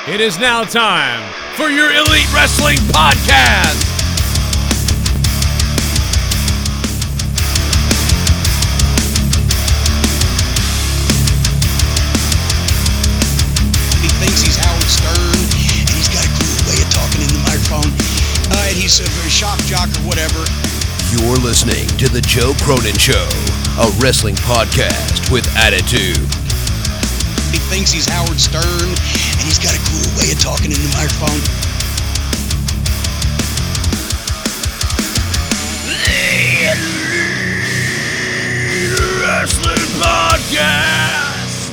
It is now time for your Elite Wrestling Podcast. He thinks he's Howard Stern, and he's got a cool way of talking in the microphone. And he's a very shock jock or whatever. You're listening to The Joe Cronin Show, a wrestling podcast with attitude. He thinks he's Howard Stern, and he's got a cool way of talking in the microphone. The Elite Wrestling Podcast.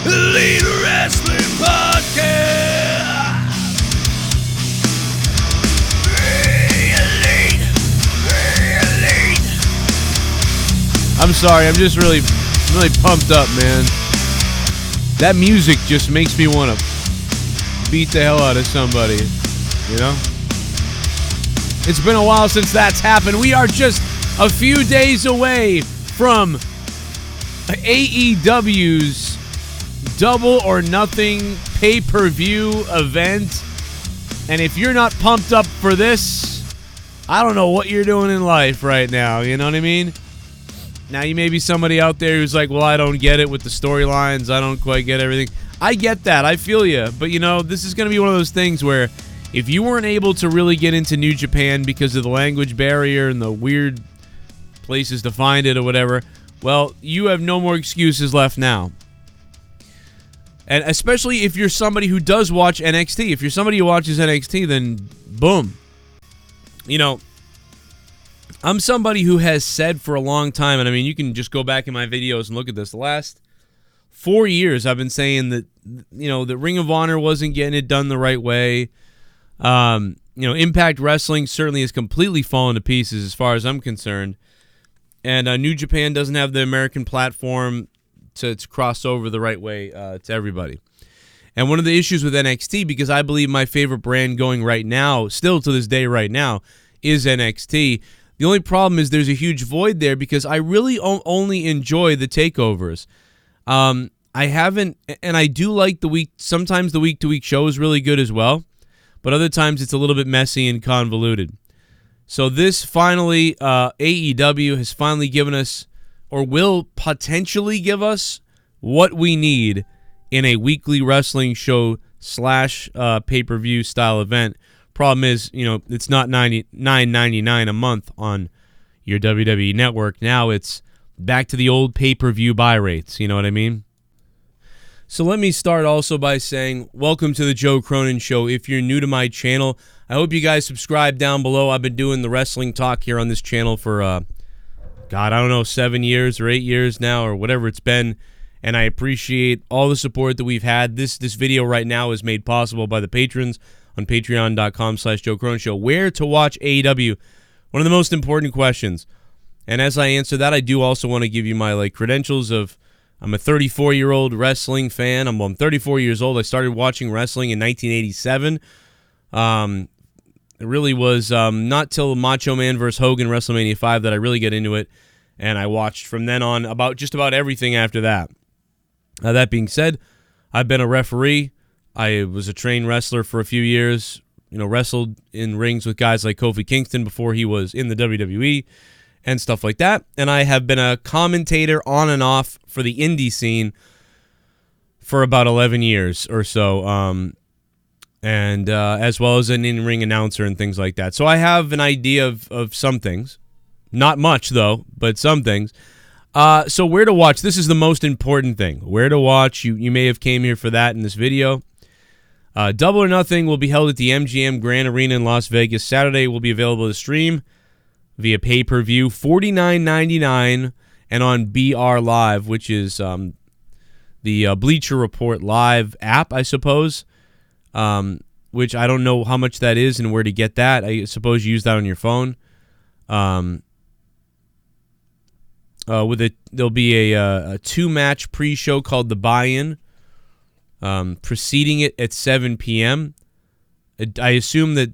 Elite Wrestling Podcast. I'm sorry, I'm just really pumped up, man. That music just makes me want to beat the hell out of somebody, you know? It's been a while since that's happened. We are just a few days away from AEW's Double or Nothing pay-per-view event. And if you're not pumped up for this, I don't know what you're doing in life right now, you know what I mean? Now, you may be somebody out there who's like, well, I don't get it with the storylines. I don't quite get everything. I get that. I feel you. But, you know, this is going to be one of those things where if you weren't able to really get into New Japan because of the language barrier and the weird places to find it or whatever, well, you have no more excuses left now. And especially if you're somebody who does watch NXT. If you're somebody who watches NXT, then boom. You know, I'm somebody who has said for a long time, and I mean, you can just go back in my videos and look at this. The last 4 years, I've been saying that, you know, that Ring of Honor wasn't getting it done the right way. You know, Impact Wrestling certainly has completely fallen to pieces as far as I'm concerned. And New Japan doesn't have the American platform to cross over the right way to everybody. And one of the issues with NXT, because I believe my favorite brand going right now, still to this day right now, is NXT. The only problem is there's a huge void there because I really only enjoy the takeovers. I haven't, and I do like the week. Sometimes the week-to-week show is really good as well, but other times it's a little bit messy and convoluted. So this finally, AEW has finally given us, or will potentially give us, what we need in a weekly wrestling show / pay-per-view style event. Problem is, you know, it's not $9.99 a month on your WWE network. Now it's back to the old pay-per-view buy rates. You know what I mean? So let me start also by saying welcome to the Joe Cronin Show. If you're new to my channel, I hope you guys subscribe down below. I've been doing the wrestling talk here on this channel for, God, I don't know, 7 years or 8 years now or whatever it's been. And I appreciate all the support that we've had. This video right now is made possible by the patrons on patreon.com/Joe Cronin Show. Where to watch AEW? One of the most important questions. And as I answer that, I do also want to give you my credentials of I'm a 34-year-old wrestling fan. I'm 34 years old. I started watching wrestling in 1987. It really was not till Macho Man vs. Hogan WrestleMania 5 that I really get into it. And I watched from then on just about everything after that. That being said, I've been a referee. I was a trained wrestler for a few years, you know, wrestled in rings with guys like Kofi Kingston before he was in the WWE and stuff like that. And I have been a commentator on and off for the indie scene for about 11 years or so, and as well as an in-ring announcer and things like that. So I have an idea of some things. Not much, though, but some things. So where to watch? This is the most important thing. Where to watch? You may have came here for that in this video. Double or Nothing will be held at the MGM Grand Arena in Las Vegas. Saturday will be available to stream via pay-per-view, $49.99, and on BR Live, which is the Bleacher Report Live app, I suppose, which I don't know how much that is and where to get that. I suppose you use that on your phone. There'll be a two-match pre-show called The Buy-In, preceding it at 7 p.m. I assume that,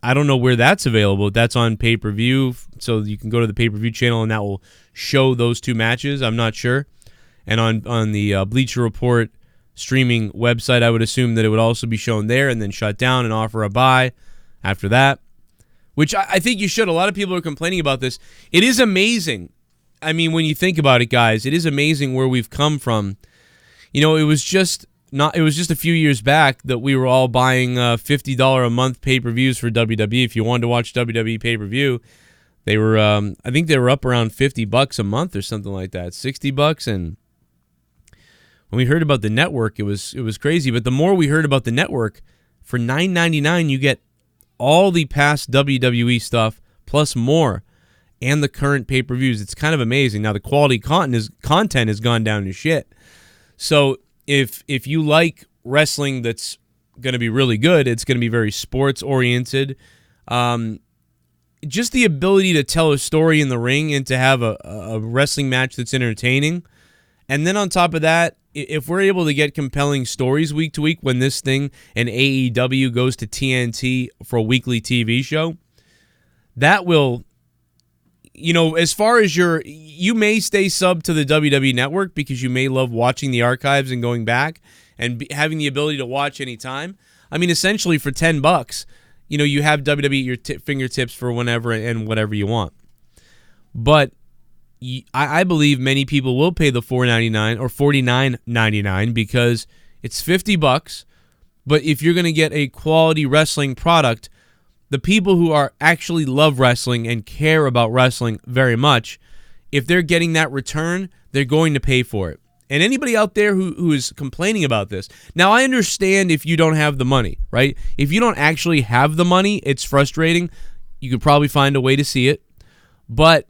I don't know where that's available. That's on pay-per-view, so you can go to the pay-per-view channel and that will show those two matches. I'm not sure. And on the Bleacher Report streaming website, I would assume that it would also be shown there and then shut down and offer a buy after that, which I think you should. A lot of people are complaining about this. It is amazing. I mean, when you think about it, guys, it is amazing where we've come from. You know, it was just a few years back that we were all buying $50 a month pay-per-views for WWE. If you wanted to watch WWE pay-per-view, they were I think they were up around $50 a month or something like that, $60. And when we heard about the network, it was crazy. But the more we heard about the network, for $9.99 you get all the past WWE stuff plus more, and the current pay-per-views. It's kind of amazing. Now the quality content has gone down to shit. So if you like wrestling that's going to be really good, it's going to be very sports oriented. Just the ability to tell a story in the ring and to have a wrestling match that's entertaining. And then on top of that, if we're able to get compelling stories week to week when this thing and AEW goes to TNT for a weekly TV show, that will, you know, as far as you may stay sub to the WWE Network because you may love watching the archives and going back and having the ability to watch anytime. I mean, essentially for $10, you know, you have WWE at your fingertips for whenever and whatever you want. But I believe many people will pay the $4.99 or $49.99 because it's $50. But if you're going to get a quality wrestling product, the people who are actually love wrestling and care about wrestling very much, if they're getting that return, they're going to pay for it. And anybody out there who is complaining about this, now I understand if you don't have the money, right? If you don't actually have the money, it's frustrating. You could probably find a way to see it. But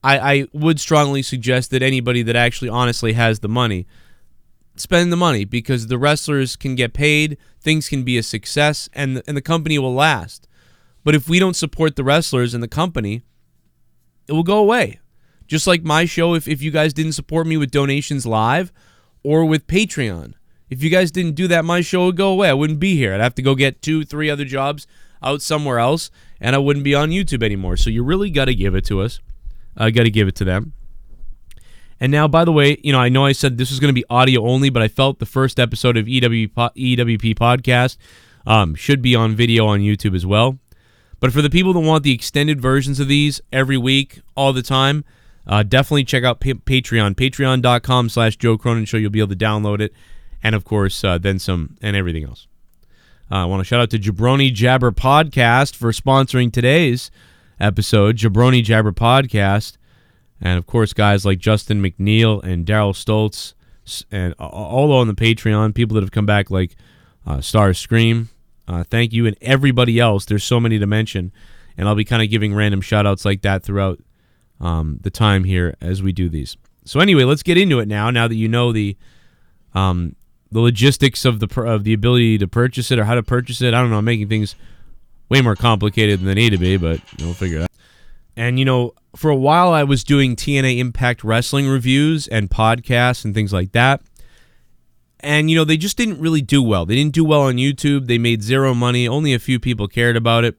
I would strongly suggest that anybody that actually honestly has the money, spend the money, because the wrestlers can get paid, things can be a success, and the company will last. But if we don't support the wrestlers and the company, it will go away. Just like my show, if you guys didn't support me with donations live or with Patreon. If you guys didn't do that, my show would go away. I wouldn't be here. I'd have to go get 2-3 other jobs out somewhere else, and I wouldn't be on YouTube anymore. So you really got to give it to us. I got to give it to them. And now, by the way, you know I said this was going to be audio only, but I felt the first episode of EWP podcast should be on video on YouTube as well. But for the people that want the extended versions of these every week, all the time, definitely check out Patreon. Patreon.com/Joe Cronin Show. You'll be able to download it. And, of course, then some and everything else. I want to shout out to Jabroni Jabber Podcast for sponsoring today's episode, Jabroni Jabber Podcast. And, of course, guys like Justin McNeil and Darel Stultz, and all on the Patreon, people that have come back like Star Scream. Thank you. And everybody else. There's so many to mention. And I'll be kind of giving random shout-outs like that throughout the time here as we do these. So anyway, let's get into it now that you know the logistics of the ability to purchase it or how to purchase it. I don't know. I'm making things way more complicated than they need to be, but we'll figure it out. And, you know, for a while I was doing TNA Impact Wrestling reviews and podcasts and things like that. And, you know, they just didn't really do well. They didn't do well on YouTube. They made zero money. Only a few people cared about it.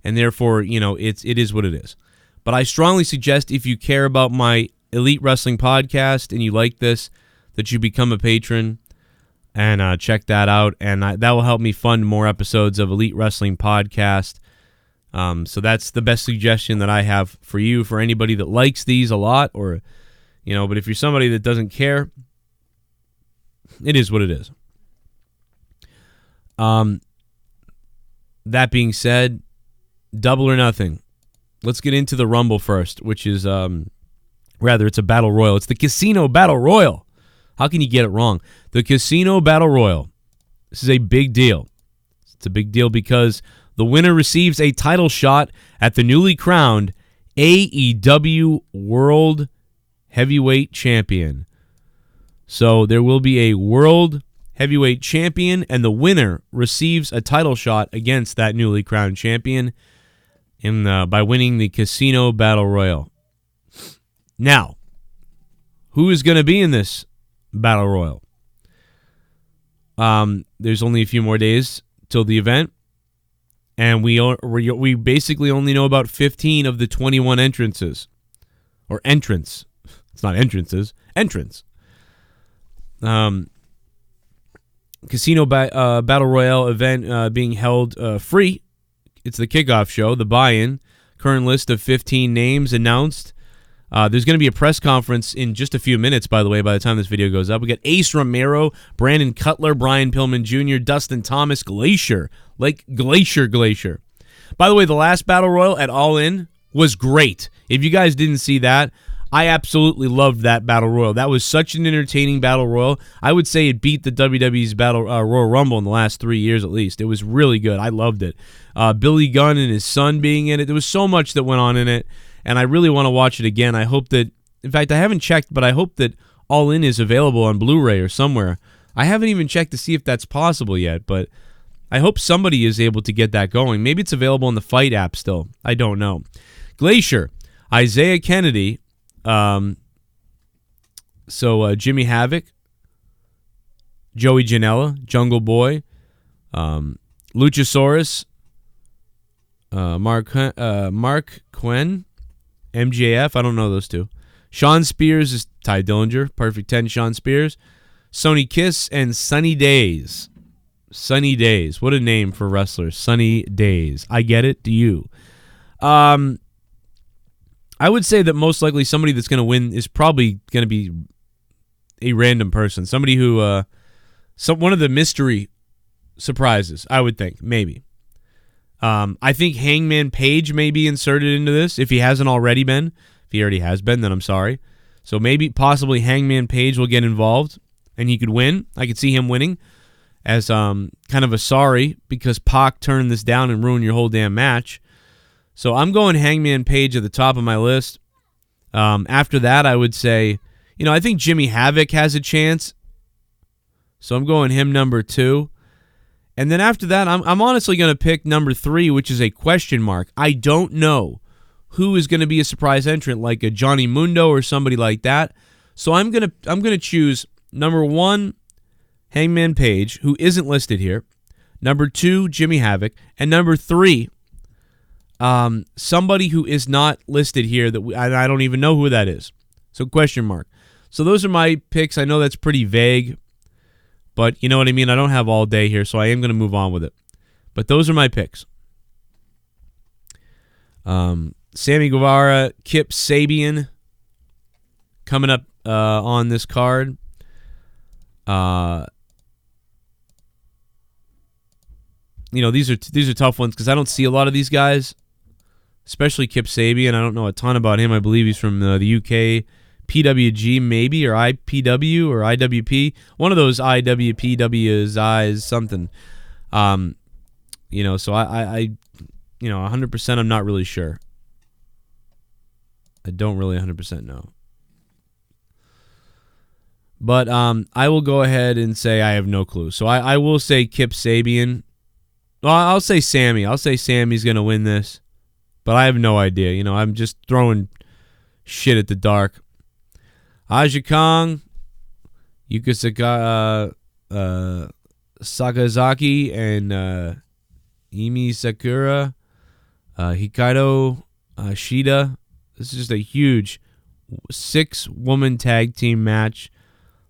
And therefore, you know, it is what it is. But I strongly suggest if you care about my Elite Wrestling podcast and you like this, that you become a patron and check that out. And that will help me fund more episodes of Elite Wrestling Podcast. So that's the best suggestion that I have for you, for anybody that likes these a lot, or, you know, but if you're somebody that doesn't care, it is what it is. That being said, Double or Nothing. Let's get into the Rumble first, which is, it's a Battle Royal. It's the Casino Battle Royal. How can you get it wrong? The Casino Battle Royal. This is a big deal. It's a big deal because the winner receives a title shot at the newly crowned AEW World Heavyweight Champion. So there will be a World Heavyweight Champion, and the winner receives a title shot against that newly crowned champion by winning the Casino Battle Royal. Now, who is going to be in this Battle Royal? There's only a few more days till the event, and we basically only know about 15 of the 21 entrants. It's It's not entrances. Entrance. Casino Battle Royale event being held free. It's the kickoff show, the buy-in. Current list of 15 names announced. There's going to be a press conference in just a few minutes, by the way, by the time this video goes up. We got Ace Romero, Brandon Cutler, Brian Pillman Jr., Dustin Thomas, Glacier. Like Glacier. By the way, the last Battle Royal at All In was great. If you guys didn't see that, I absolutely loved that Battle Royal. That was such an entertaining Battle Royal. I would say it beat the WWE's Battle Royal Rumble in the last 3 years at least. It was really good. I loved it. Billy Gunn and his son being in it. There was so much that went on in it, and I really want to watch it again. I hope that, in fact, I haven't checked, but I hope that All In is available on Blu-ray or somewhere. I haven't even checked to see if that's possible yet, but I hope somebody is able to get that going. Maybe it's available in the Fight app still. I don't know. Glacier, Isaiah Kennedy, Jimmy Havoc, Joey Janela, Jungle Boy, Luchasaurus, Mark Quinn, MJF, I don't know those two. Sean Spears is Ty Dillinger, Perfect 10 Sean Spears, Sony Kiss, and Sunny Days. Sunny Days, what a name for wrestlers. Sunny Days. I get it, do you? I would say that most likely somebody that's going to win is probably going to be a random person. Somebody who, one of the mystery surprises, I would think, maybe. I think Hangman Page may be inserted into this, if he hasn't already been. If he already has been, then I'm sorry. So maybe, possibly Hangman Page will get involved, and he could win. I could see him winning as kind of a sorry, because Pac turned this down and ruined your whole damn match. So I'm going Hangman Page at the top of my list. After that, I would say, I think Jimmy Havoc has a chance. So I'm going him number 2. And then after that, I'm honestly going to pick number 3, which is a question mark. I don't know who is going to be a surprise entrant, like a Johnny Mundo or somebody like that. So I'm gonna choose number 1, Hangman Page, who isn't listed here. Number 2, Jimmy Havoc, and number 3. Somebody who is not listed here that I don't even know who that is. So question mark. So those are my picks. I know that's pretty vague, but you know what I mean? I don't have all day here, so I am going to move on with it. But those are my picks. Sammy Guevara, Kip Sabian coming up on this card. These are tough ones because I don't see a lot of these guys. Especially Kip Sabian. I don't know a ton about him. I believe he's from the UK, PWG maybe, or IPW or IWP. One of those IWPWs, something. So I 100% I'm not really sure. I don't really 100% know. But I will go ahead and say I have no clue. So I will say Kip Sabian. Well, I'll say Sammy. I'll say Sammy's going to win this. But I have no idea. I'm just throwing shit at the dark. Aja Kong, Yuka Sakazaki, and Emi Sakura, Hikaru Shida. This is just a huge 6-woman tag team match.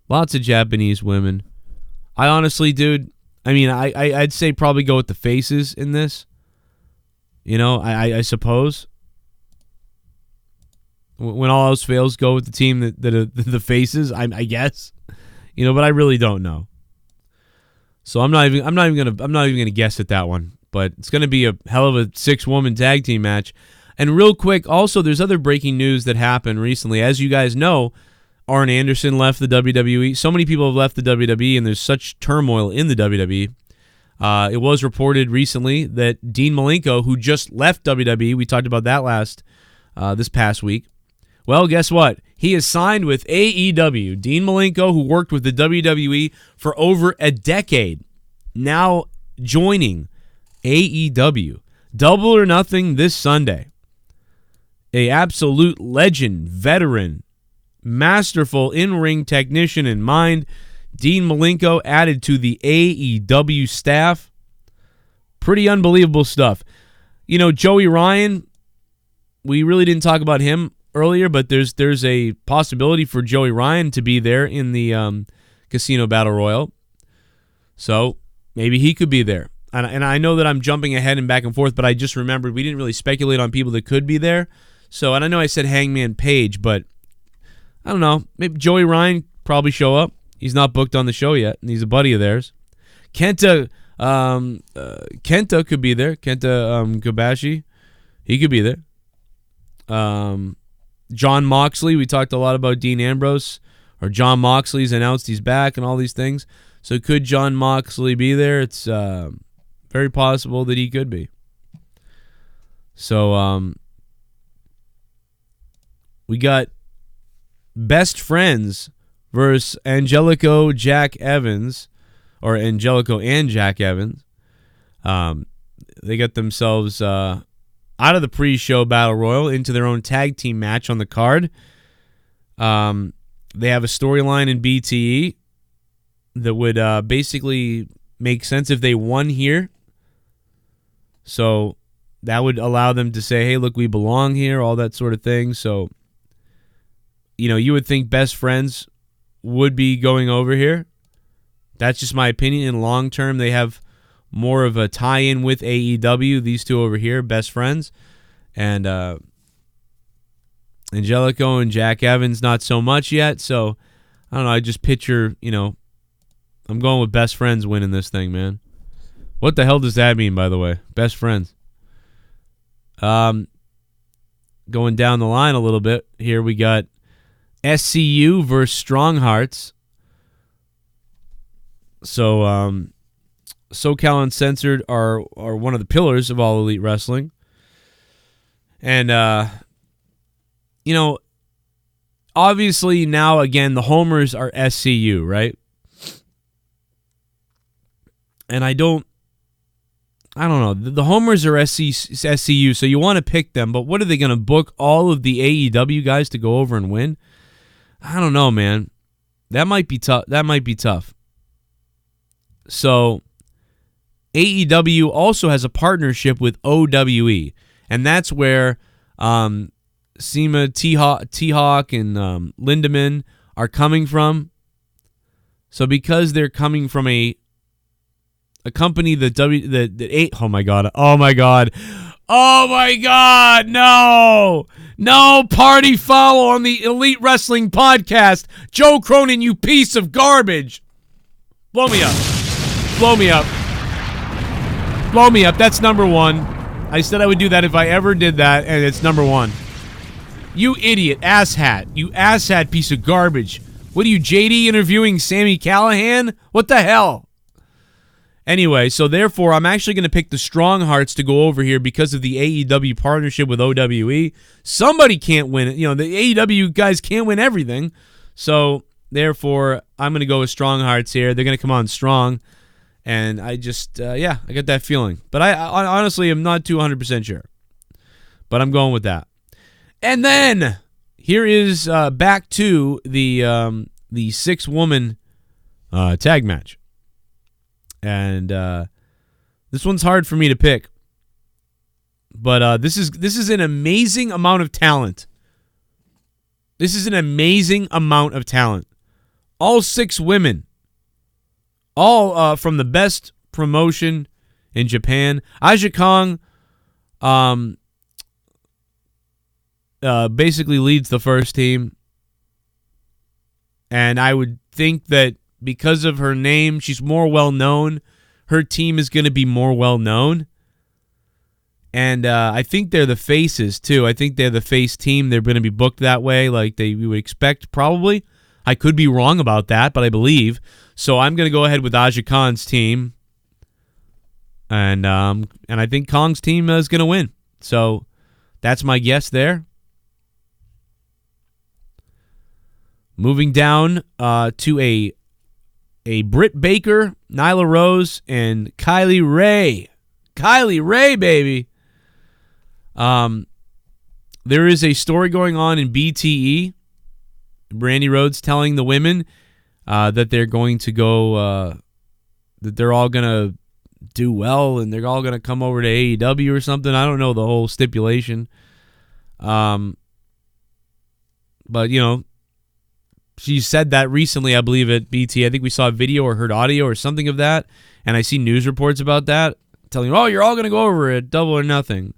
Lots of Japanese women. I honestly, dude, I'd say probably go with the faces in this. I suppose. When all else fails, go with the team that the faces. I guess, but I really don't know. So I'm not even gonna guess at that one. But it's gonna be a hell of a 6-woman tag team match. And real quick, also, there's other breaking news that happened recently. As you guys know, Arn Anderson left the WWE. So many people have left the WWE, and there's such turmoil in the WWE. It was reported recently that Dean Malenko, who just left WWE, we talked about that this past week. Well, guess what? He is signed with AEW. Dean Malenko, who worked with the WWE for over a decade, now joining AEW. Double or Nothing this Sunday. A absolute legend, veteran, masterful in-ring technician in mind. Dean Malenko added to the AEW staff. Pretty unbelievable stuff. Joey Ryan, we really didn't talk about him earlier, but there's a possibility for Joey Ryan to be there in the Casino Battle Royal. So maybe he could be there. And I know that I'm jumping ahead and back and forth, but I just remembered we didn't really speculate on people that could be there. So, and I know I said Hangman Page, but I don't know. Maybe Joey Ryan probably show up. He's not booked on the show yet, and he's a buddy of theirs. Kenta could be there. Kenta Kobashi, he could be there. John Moxley, we talked a lot about Dean Ambrose, or John Moxley's announced he's back and all these things. So could John Moxley be there? It's very possible that he could be. So we got Best Friends versus Angelico Jack Evans, or Angelico and Jack Evans. They got themselves out of the pre-show Battle Royal into their own tag team match on the card. They have a storyline in BTE that would basically make sense if they won here. So that would allow them to say, hey, look, we belong here, all that sort of thing. So, you would think Best Friends would be going over here. That's just my opinion. In long term, they have more of a tie-in with AEW. These two over here, Best Friends. And Angelico and Jack Evans, not so much yet. So, I don't know. I just picture, I'm going with Best Friends winning this thing, man. What the hell does that mean, by the way? Best Friends. Going down the line a little bit, here we got SCU versus Strong Hearts. So, SoCal Uncensored are one of the pillars of All Elite Wrestling. And, obviously now, again, the homers are SCU, right? And I don't know. The homers are SCU, so you want to pick them, but what are they going to book all of the AEW guys to go over and win? I don't know, man. That might be tough. So AEW also has a partnership with OWE, and that's where Seema, T-Hawk, and Lindemann are coming from. So because they're coming from a company oh my god, no party foul on the Elite Wrestling Podcast. Joe Cronin, you piece of garbage. Blow me up. That's number one. I said I would do that if I ever did that, and it's number one. You idiot, asshat. You asshat piece of garbage. What are you, JD, interviewing Sami Callihan? What the hell? Anyway, so therefore, I'm actually going to pick the Strong Hearts to go over here because of the AEW partnership with OWE. Somebody can't win it. The AEW guys can't win everything. So, therefore, I'm going to go with Strong Hearts here. They're going to come on strong. And I just, I got that feeling. But I honestly am not 200% sure. But I'm going with that. And then, here is back to the 6-woman tag match. And this one's hard for me to pick. But this is an amazing amount of talent. All 6 women. All from the best promotion in Japan. Aja Kong basically leads the first team. And I would think that because of her name, she's more well-known. Her team is going to be more well-known. And I think they're the faces, too. I think they're the face team. They're going to be booked that way like we would expect, probably. I could be wrong about that, but I believe. So I'm going to go ahead with Aja Khan's team. And I think Kong's team is going to win. So that's my guess there. Moving down to a Britt Baker, Nyla Rose, and Kylie Ray. Kylie Ray, baby. There is a story going on in BTE. Brandy Rhodes telling the women that they're going to go, that they're all going to do well, and they're all going to come over to AEW or something. I don't know the whole stipulation. But, she said that recently, I believe, at BT. I think we saw a video or heard audio or something of that, and I see news reports about that, telling you, you're all going to go over it, double or nothing,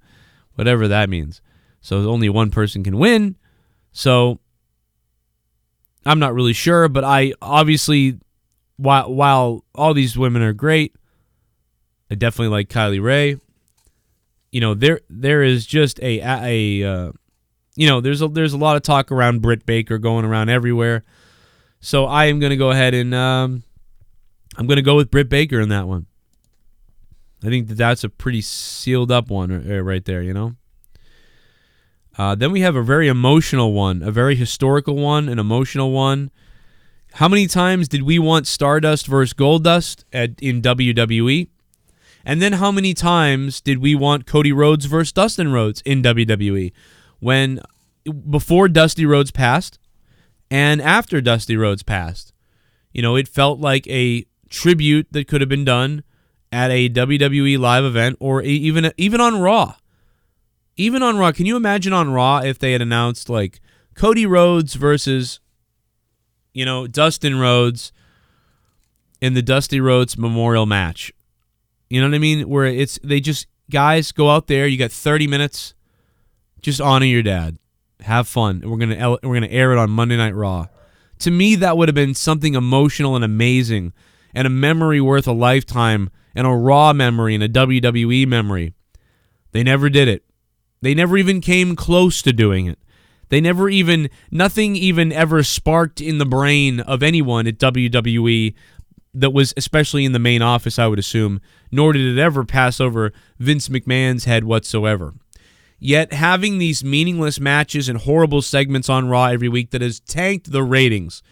whatever that means. So only one person can win. So I'm not really sure, but I obviously, while all these women are great, I definitely like Kylie Ray. There is just there's a lot of talk around Britt Baker going around everywhere. So I am going to go ahead and I'm going to go with Britt Baker in that one. I think that's a pretty sealed up one right there, Then we have a very emotional one, a very historical one, an emotional one. How many times did we want Stardust versus Goldust in WWE? And then how many times did we want Cody Rhodes versus Dustin Rhodes in WWE? Before Dusty Rhodes passed and after Dusty Rhodes passed. It felt like a tribute that could have been done at a WWE live event or even on Raw. Even on Raw. Can you imagine on Raw if they had announced like Cody Rhodes versus, Dustin Rhodes in the Dusty Rhodes Memorial match? You know what I mean? Where guys, go out there, you got 30 minutes, just honor your dad. Have fun. And we're gonna air it on Monday Night Raw. To me, that would have been something emotional and amazing and a memory worth a lifetime and a Raw memory and a WWE memory. They never did it. They never even came close to doing it. Nothing even ever sparked in the brain of anyone at WWE that was especially in the main office, I would assume, nor did it ever pass over Vince McMahon's head whatsoever. Yet having these meaningless matches and horrible segments on Raw every week that has tanked the ratings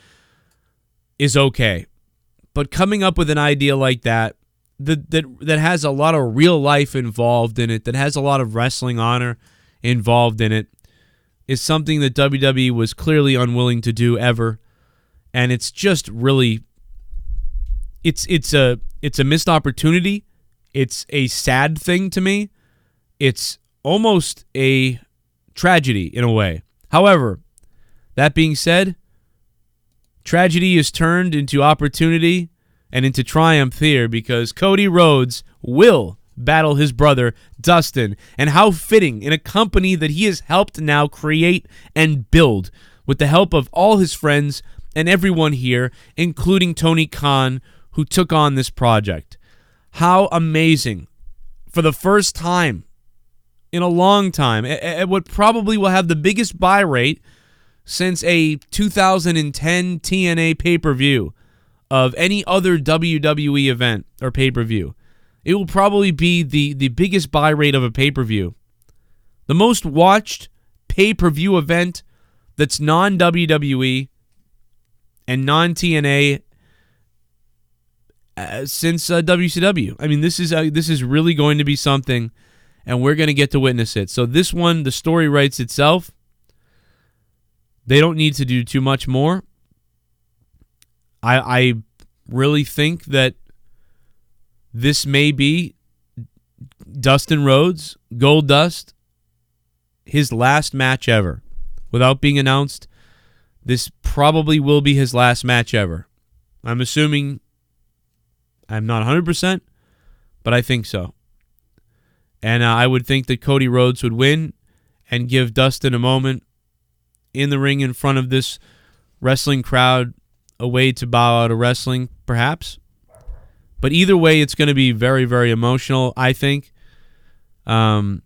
is okay. But coming up with an idea like that has a lot of real life involved in it, that has a lot of wrestling honor involved in it, is something that WWE was clearly unwilling to do ever. And it's just really, it's a missed opportunity. It's a sad thing to me. It's almost a tragedy in a way. However, that being said, tragedy is turned into opportunity and into triumph here because Cody Rhodes will battle his brother Dustin. And how fitting in a company that he has helped now create and build with the help of all his friends and everyone here, including Tony Khan, who took on this project. How amazing. For the first time in a long time, at what probably will have the biggest buy rate since a 2010 TNA pay-per-view of any other WWE event or pay-per-view. It will probably be the biggest buy rate of a pay-per-view. The most watched pay-per-view event that's non-WWE and non-TNA since WCW. I mean, this is really going to be something, and we're going to get to witness it. So this one, the story writes itself. They don't need to do too much more. I really think that this may be Dustin Rhodes, Goldust, his last match ever. Without being announced, this probably will be his last match ever. I'm assuming, I'm not 100%, but I think so. And I would think that Cody Rhodes would win and give Dustin a moment in the ring in front of this wrestling crowd, a way to bow out of wrestling, perhaps. But either way, it's going to be very, very emotional, I think, and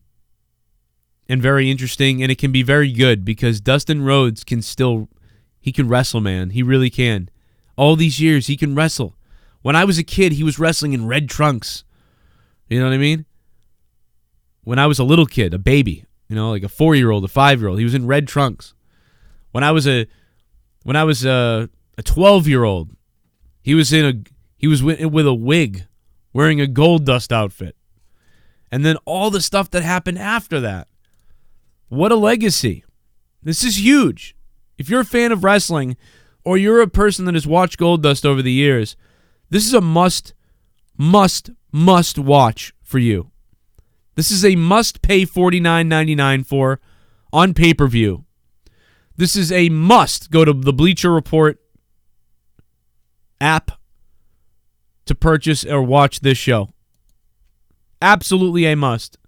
very interesting. And it can be very good because Dustin Rhodes he can wrestle, man. He really can. All these years, he can wrestle. When I was a kid, he was wrestling in red trunks. You know what I mean? When I was a little kid, a baby, like a 4-year-old, a 5-year-old, he was in red trunks. When I was a 12-year-old, he was with a wig, wearing a Goldust outfit. And then all the stuff that happened after that. What a legacy. This is huge. If you're a fan of wrestling or you're a person that has watched Goldust over the years, this is a must watch for you. This is a must pay $49.99 for on pay-per-view. This is a must. Go to the Bleacher Report app to purchase or watch this show. Absolutely a must.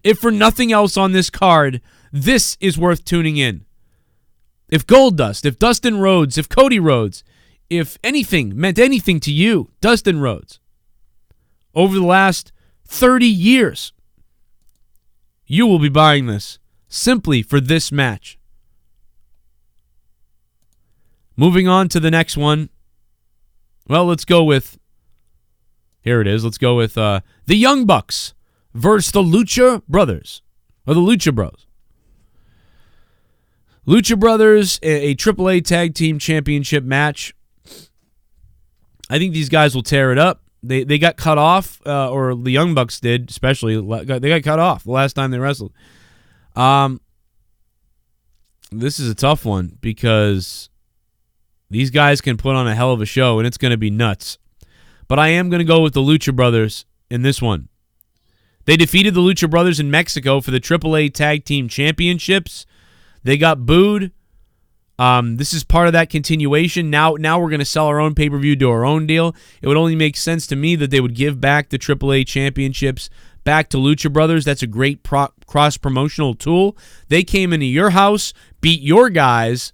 If for nothing else on this card, this is worth tuning in. If Goldust, if Dustin Rhodes, if Cody Rhodes, if anything meant anything to you, Dustin Rhodes, over the last 30 years, you will be buying this simply for this match. Moving on to the next one. Well, let's go with, here it is. Let's go with the Young Bucks versus the Lucha Brothers, or the Lucha Bros. Lucha Brothers, a AAA Tag Team Championship match. I think these guys will tear it up. They got cut off, or the Young Bucks did, especially. They got cut off the last time they wrestled. This is a tough one because these guys can put on a hell of a show, and it's going to be nuts. But I am going to go with the Lucha Brothers in this one. They defeated the Lucha Brothers in Mexico for the AAA Tag Team Championships. They got booed. This is part of that continuation. Now we're going to sell our own pay-per-view, do our own deal. It would only make sense to me that they would give back the AAA championships back to Lucha Brothers. That's a great cross-promotional tool. They came into your house, beat your guys,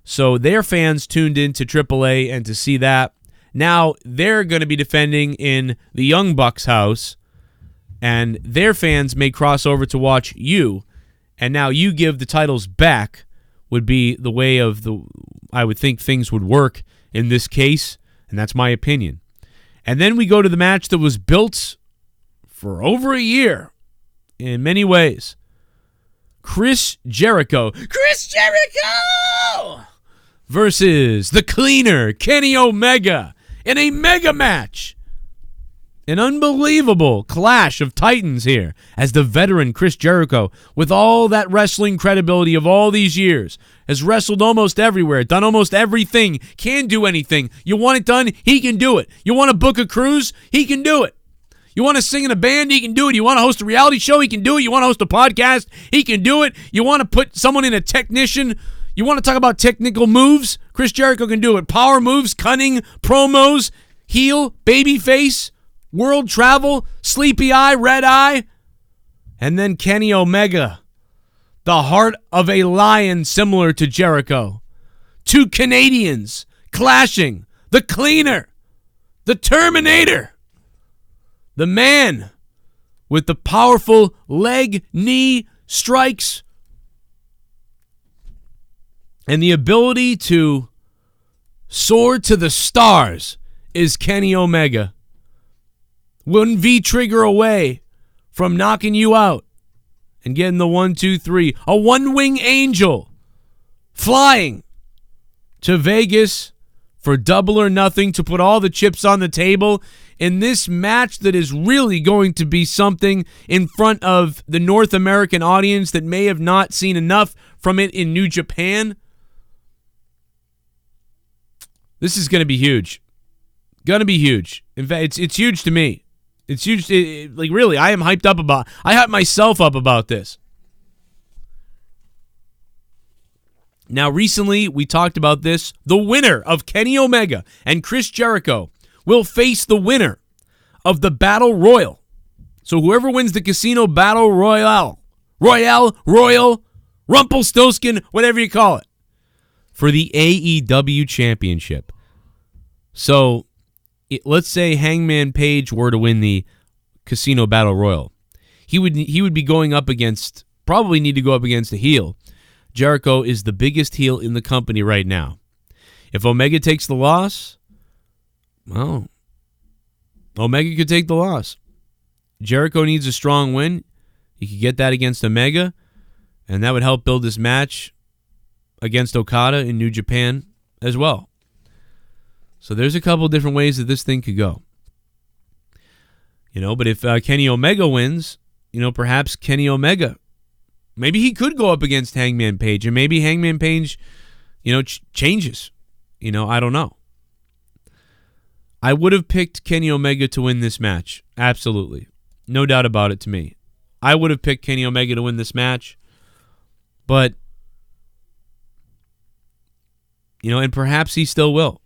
so their fans tuned into AAA and to see that. Now they're going to be defending in the Young Bucks house, and their fans may cross over to watch you, and now you give the titles back would be the way of I would think things would work in this case, and that's my opinion. And then we go to the match that was built for over a year in many ways. Chris Jericho versus the Cleaner, Kenny Omega, in a mega match. An unbelievable clash of titans here as the veteran Chris Jericho, with all that wrestling credibility of all these years, has wrestled almost everywhere, done almost everything, can do anything. You want it done? He can do it. You want to book a cruise? He can do it. You want to sing in a band? He can do it. You want to host a reality show? He can do it. You want to host a podcast? He can do it. You want to put someone in a technician? You want to talk about technical moves? Chris Jericho can do it. Power moves, cunning, promos, heel, babyface, world travel, sleepy eye, red eye, and then Kenny Omega, the heart of a lion similar to Jericho. Two Canadians clashing. The Cleaner, the Terminator, the man with the powerful leg, knee strikes, and the ability to soar to the stars is Kenny Omega. One V-trigger away from knocking you out and getting the 1, 2, 3. A one-wing angel flying to Vegas for Double or Nothing to put all the chips on the table in this match that is really going to be something in front of the North American audience that may have not seen enough from it in New Japan. This is going to be huge. Going to be huge. In fact, it's huge to me. It's huge. Really, I am hyped up about. I hyped myself up about this. Now, recently, we talked about this. The winner of Kenny Omega and Chris Jericho will face the winner of the Battle Royal. So whoever wins the Casino Battle Royale, Rumpelstiltskin, whatever you call it, for the AEW Championship. So let's say Hangman Page were to win the Casino Battle Royal. He would be going up against, probably need to go up against a heel. Jericho is the biggest heel in the company right now. If Omega takes the loss, well, Omega could take the loss. Jericho needs a strong win. He could get that against Omega, and that would help build this match against Okada in New Japan as well. So there's a couple different ways that this thing could go. But if Kenny Omega wins, perhaps Kenny Omega, maybe he could go up against Hangman Page, and maybe Hangman Page, changes. I don't know. I would have picked Kenny Omega to win this match. Absolutely. No doubt about it to me. I would have picked Kenny Omega to win this match. But and perhaps he still will.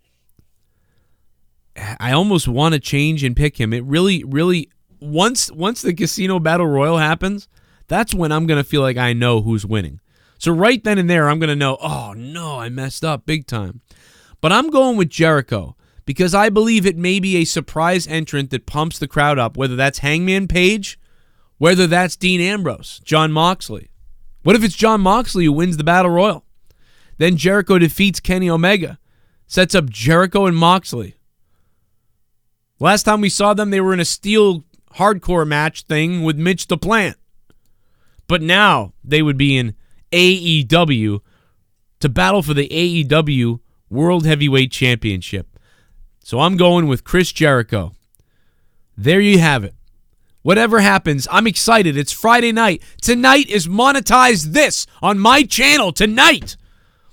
I almost want to change and pick him. It really, really, once the Casino Battle Royal happens, that's when I'm going to feel like I know who's winning. So right then and there, I'm going to know, oh, no, I messed up big time. But I'm going with Jericho because I believe it may be a surprise entrant that pumps the crowd up, whether that's Hangman Page, whether that's Dean Ambrose, Jon Moxley. What if it's Jon Moxley who wins the Battle Royal? Then Jericho defeats Kenny Omega, sets up Jericho and Moxley. Last time we saw them, they were in a steel hardcore match thing with Mitch the Plant. But now they would be in AEW to battle for the AEW World Heavyweight Championship. So I'm going with Chris Jericho. There you have it. Whatever happens, I'm excited. It's Friday night. Tonight is Monetize This on my channel tonight.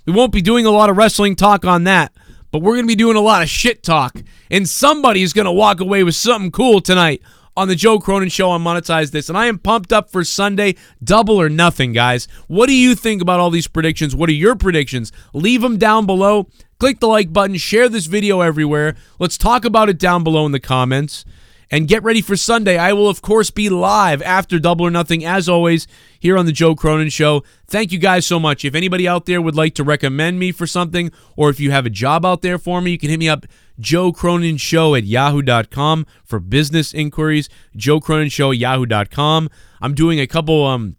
We won't be doing a lot of wrestling talk on that, but we're going to be doing a lot of shit talk. And somebody is going to walk away with something cool tonight on the Joe Cronin Show on Monetize This. And I am pumped up for Sunday. Double or nothing, guys. What do you think about all these predictions? What are your predictions? Leave them down below. Click the like button. Share this video everywhere. Let's talk about it down below in the comments. And get ready for Sunday. I will, of course, be live after Double or Nothing, as always, here on the Joe Cronin Show. Thank you guys so much. If anybody out there would like to recommend me for something, or if you have a job out there for me, you can hit me up, joecroninshow@yahoo.com for business inquiries, joecroninshow@yahoo.com. I'm doing a couple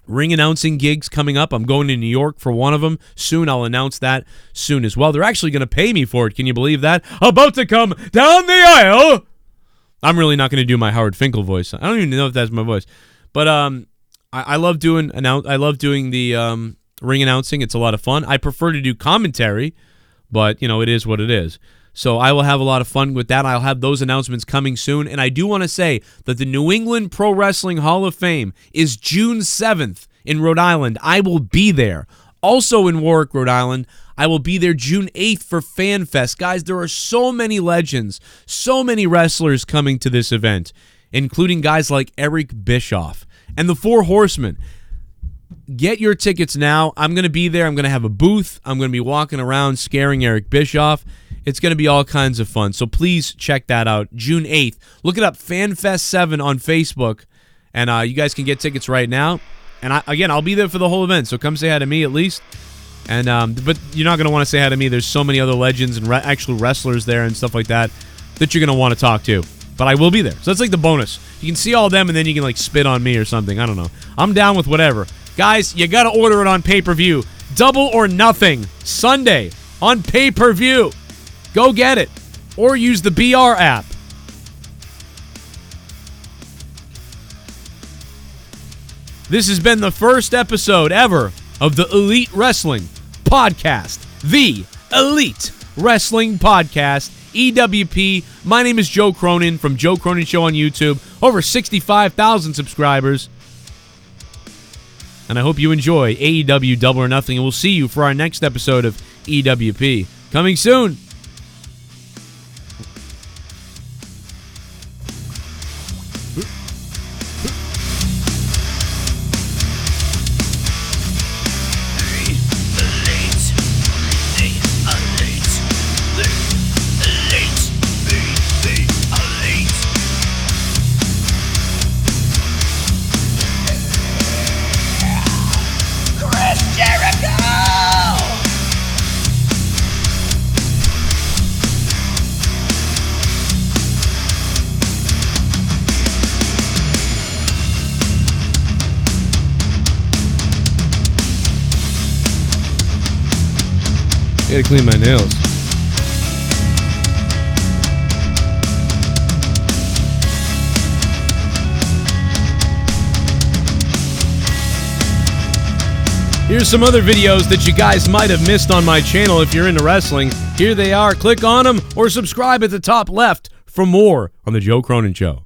ring announcing gigs coming up. I'm going to New York for one of them soon. I'll announce that soon as well. They're actually going to pay me for it. Can you believe that? About to come down the aisle. I'm really not going to do my Howard Finkel voice. I don't even know if that's my voice. But I love doing the ring announcing. It's a lot of fun. I prefer to do commentary, but it is what it is. So I will have a lot of fun with that. I'll have those announcements coming soon. And I do want to say that the New England Pro Wrestling Hall of Fame is June 7th in Rhode Island. I will be there. Also in Warwick, Rhode Island, I will be there June 8th for Fan Fest. Guys, there are so many legends, so many wrestlers coming to this event, including guys like Eric Bischoff and the Four Horsemen. Get your tickets now. I'm going to be there. I'm going to have a booth. I'm going to be walking around scaring Eric Bischoff. It's going to be all kinds of fun. So please check that out. June 8th. Look it up, FanFest 7 on Facebook, and you guys can get tickets right now. And I'll be there for the whole event, so come say hi to me at least. And but you're not going to want to say hi to me. There's so many other legends and actual wrestlers there and stuff like that that you're going to want to talk to. But I will be there. So that's like the bonus. You can see all them, and then you can like spit on me or something. I don't know. I'm down with whatever. Guys, you got to order it on pay-per-view. Double or Nothing, Sunday on pay-per-view. Go get it. Or use the BR app. This has been the first episode ever of the Elite Wrestling Podcast. The Elite Wrestling Podcast, EWP. My name is Joe Cronin from Joe Cronin Show on YouTube. Over 65,000 subscribers. And I hope you enjoy AEW Double or Nothing. And we'll see you for our next episode of EWP. Coming soon. I gotta clean my nails. Here's some other videos that you guys might have missed on my channel if you're into wrestling. Here they are. Click on them or subscribe at the top left for more on The Joe Cronin Show.